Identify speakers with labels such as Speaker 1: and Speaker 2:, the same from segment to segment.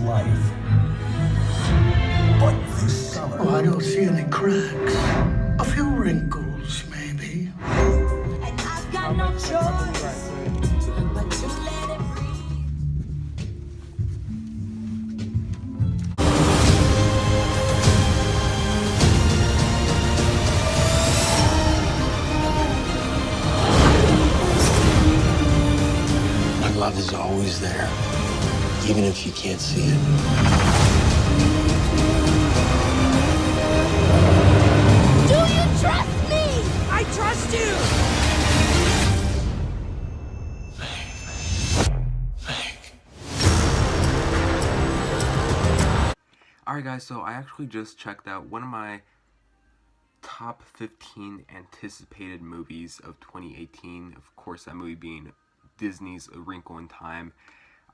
Speaker 1: life. But this summer...
Speaker 2: Oh, I don't see any cracks. A few wrinkles, maybe.
Speaker 3: And I've got no choice but to let it breathe.
Speaker 4: My love is always there, even if you can't see it.
Speaker 3: Do you trust me? I trust you!
Speaker 5: Alright guys, so I actually just checked out one of my top 15 anticipated movies of 2018. Of course, that movie being Disney's A Wrinkle in Time.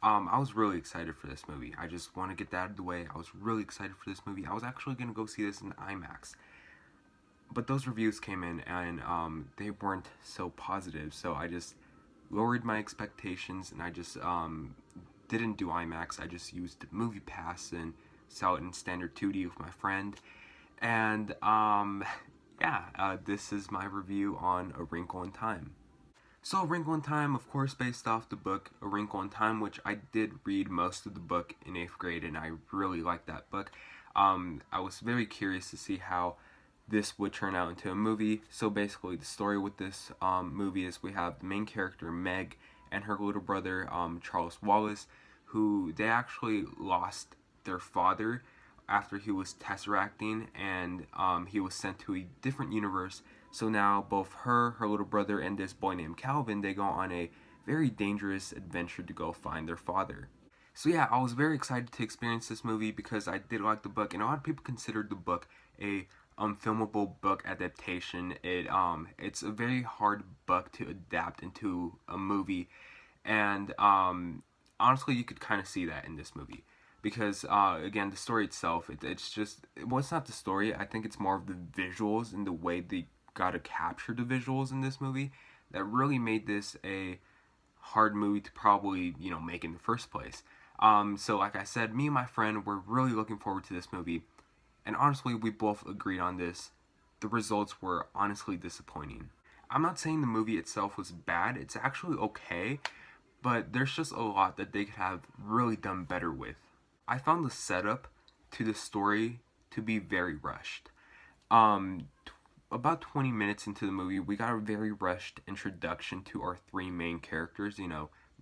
Speaker 5: I was really excited for this movie. I just want to get that out of the way. I was really excited for this movie. I was actually going to go see this in IMAX. But those reviews came in and they weren't so positive. So I just lowered my expectations and I just didn't do IMAX. I just used Movie Pass and saw it in standard 2D with my friend. And this is my review on A Wrinkle in Time. So, A Wrinkle in Time, of course, based off the book A Wrinkle in Time, which I did read most of the book in 8th grade, and I really liked that book. I was very curious to see how this would turn out into a movie. So basically, the story with this movie is we have the main character, Meg, and her little brother, Charles Wallace, who they actually lost their father after he was tesseracting, and he was sent to a different universe. So now both her little brother, and this boy named Calvin, they go on a very dangerous adventure to go find their father. So yeah, I was very excited to experience this movie because I did like the book, and a lot of people considered the book a unfilmable book adaptation. It's a very hard book to adapt into a movie, and honestly, you could kind of see that in this movie. Because, again, the story itself, it's not the story, I think it's more of the visuals and the way they gotta capture the visuals in this movie that really made this a hard movie to probably, make in the first place. So like I said, me and my friend were really looking forward to this movie, and honestly, we both agreed on this. The results were honestly disappointing. I'm not saying the movie itself was bad, it's actually okay, but there's just a lot that they could have really done better with. I found the setup to the story to be very rushed. About 20 minutes into the movie, we got a very rushed introduction to our three main characters,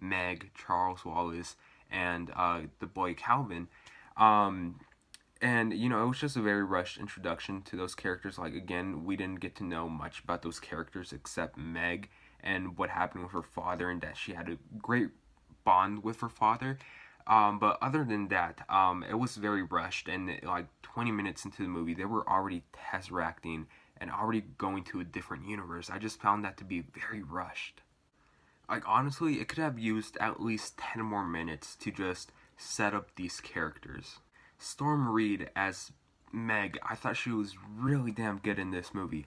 Speaker 5: Meg, Charles Wallace, and the boy Calvin. And, it was just a very rushed introduction to those characters. Like, again, we didn't get to know much about those characters except Meg and what happened with her father, and that she had a great bond with her father. But other than that, it was very rushed, and like 20 minutes into the movie, they were already tesseracting and already going to a different universe. I just found that to be very rushed. Like, honestly, it could have used at least 10 more minutes to just set up these characters. Storm Reed as Meg, I thought she was really damn good in this movie.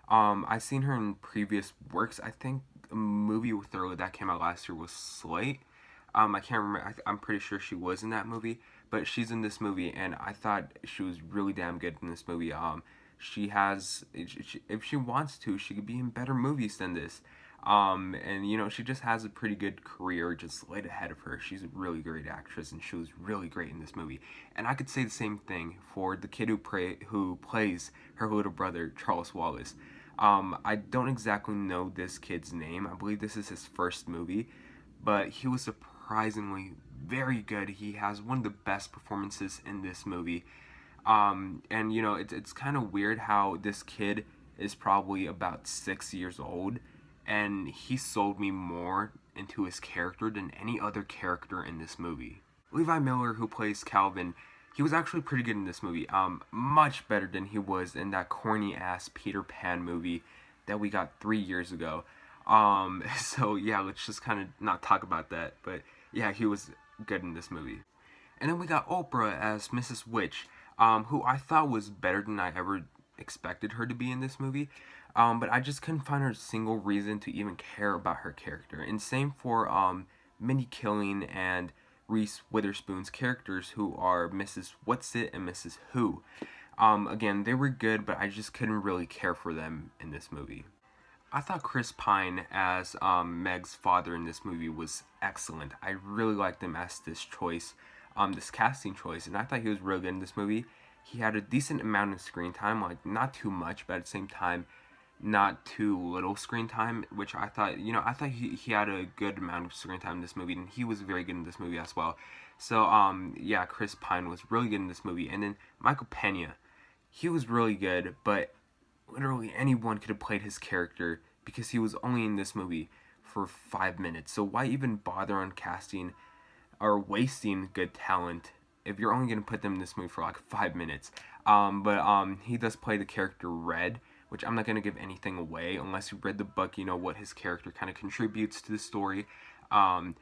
Speaker 5: I've seen her in previous works. I think a movie with her that came out last year was Slate. I can't remember, I'm pretty sure she was in that movie, but she's in this movie, and I thought she was really damn good in this movie. If she wants to, she could be in better movies than this. And, she just has a pretty good career just laid ahead of her. She's a really great actress, and she was really great in this movie. And I could say the same thing for the kid who plays her little brother, Charles Wallace. I don't exactly know this kid's name. I believe this is his first movie, but he was surprisingly very good. He has one of the best performances in this movie. And, it's kind of weird how this kid is probably about 6 years old, and he sold me more into his character than any other character in this movie. Levi Miller, who plays Calvin, he was actually pretty good in this movie. Much better than he was in that corny-ass Peter Pan movie that we got 3 years ago. So yeah, let's just kind of not talk about that. But yeah, he was good in this movie. And then we got Oprah as Mrs. Witch, who I thought was better than I ever expected her to be in this movie. But I just couldn't find a single reason to even care about her character. And same for Mindy Kaling and Reese Witherspoon's characters, who are Mrs. Whatsit and Mrs. Who. Again, they were good, but I just couldn't really care for them in this movie. I thought Chris Pine as Meg's father in this movie was excellent. I really liked him as this choice, this casting choice, and I thought he was really good in this movie. He had a decent amount of screen time, like not too much, but at the same time, not too little screen time, which I thought, I thought he had a good amount of screen time in this movie, and he was very good in this movie as well. So, yeah, Chris Pine was really good in this movie. And then Michael Pena, he was really good, but literally anyone could have played his character because he was only in this movie for 5 minutes. So why even bother on casting or wasting good talent if you're only going to put them in this movie for like 5 minutes? But he does play the character Red, which I'm not going to give anything away. Unless you read the book, you know what his character kind of contributes to the story. I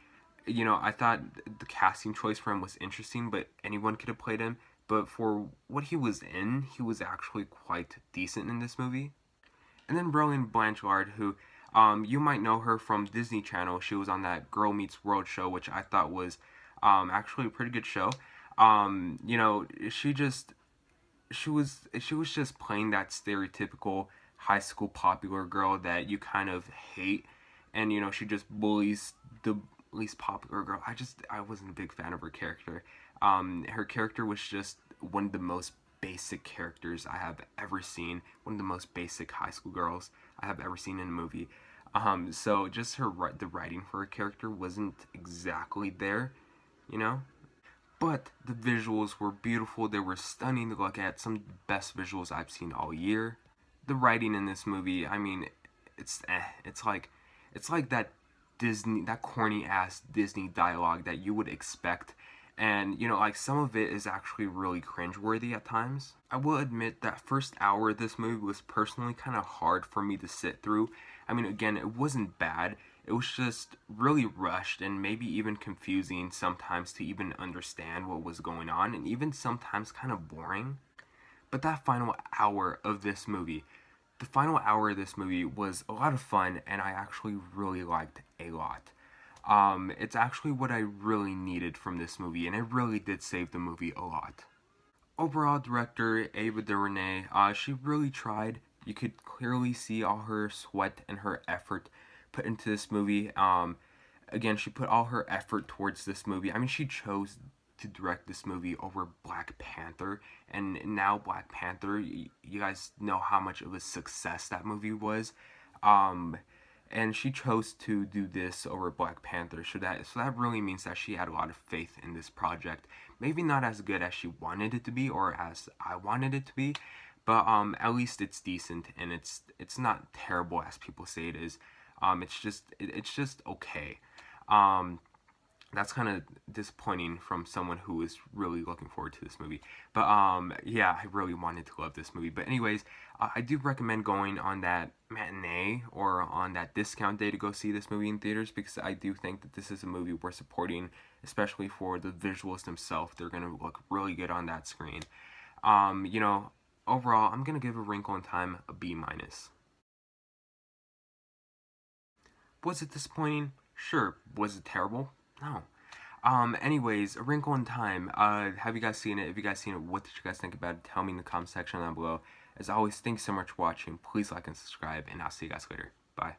Speaker 5: thought the casting choice for him was interesting, but anyone could have played him. But for what he was in, he was actually quite decent in this movie. And then Brilliant Blanchard, who you might know her from Disney Channel. She was on that Girl Meets World show, which I thought was actually a pretty good show. She was just playing that stereotypical high school popular girl that you kind of hate, and she just bullies the least popular girl. I wasn't a big fan of her character. Her character was just one of the most basic characters I have ever seen, one of the most basic high school girls I have ever seen in a movie. So just the writing for her character wasn't exactly there, But the visuals were beautiful. They were stunning to look at. Some of the best visuals I've seen all year. The writing in this movie, I mean, it's like that corny ass Disney dialogue that you would expect. And, some of it is actually really cringeworthy at times. I will admit that first hour of this movie was personally kind of hard for me to sit through. I mean, again, it wasn't bad. It was just really rushed and maybe even confusing sometimes to even understand what was going on, and even sometimes kind of boring. But that final hour of this movie, was a lot of fun, and I actually really liked a lot. It's actually what I really needed from this movie, and it really did save the movie a lot. Overall, director Ava DuVernay, she really tried. You could clearly see all her sweat and her effort put into this movie. Again, she put all her effort towards this movie. I mean, she chose to direct this movie over Black Panther, and now Black Panther, you guys know how much of a success that movie was. And she chose to do this over Black Panther, so that really means that she had a lot of faith in this project. Maybe not as good as she wanted it to be, or as I wanted it to be, but at least it's decent, and it's not terrible as people say it is. It's just okay. That's kind of disappointing from someone who is really looking forward to this movie. But yeah, I really wanted to love this movie. But anyways, I do recommend going on that matinee or on that discount day to go see this movie in theaters, because I do think that this is a movie worth supporting, especially for the visuals themselves. They're going to look really good on that screen. Overall, I'm going to give A Wrinkle in Time a B-. Was it disappointing? Sure. Was it terrible? No. Anyways, A Wrinkle in Time. Have you guys seen it? If you guys seen it, what did you guys think about it? Tell me in the comment section down below. As always, thanks so much for watching. Please like and subscribe, and I'll see you guys later. Bye.